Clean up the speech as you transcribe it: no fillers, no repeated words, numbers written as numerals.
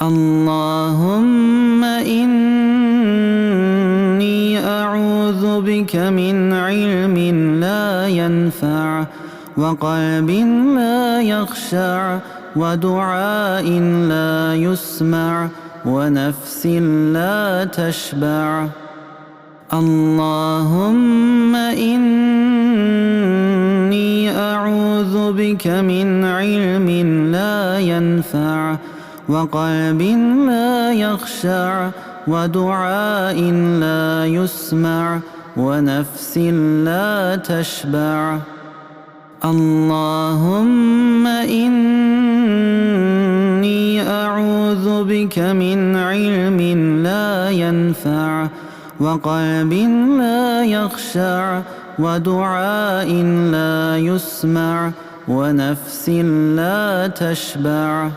اللهم إني أعوذ بك من علم لا ينفع وقلب لا يخشع ودعاء لا يسمع ونفس لا تشبع. اللهم إني أعوذ بك من علم لا ينفع وقلب لا يخشع ودعاء لا يسمع ونفس لا تشبع. اللهم إني أعوذ بك من علم لا ينفع وقلب لا يخشع ودعاء لا يسمع ونفس لا تشبع.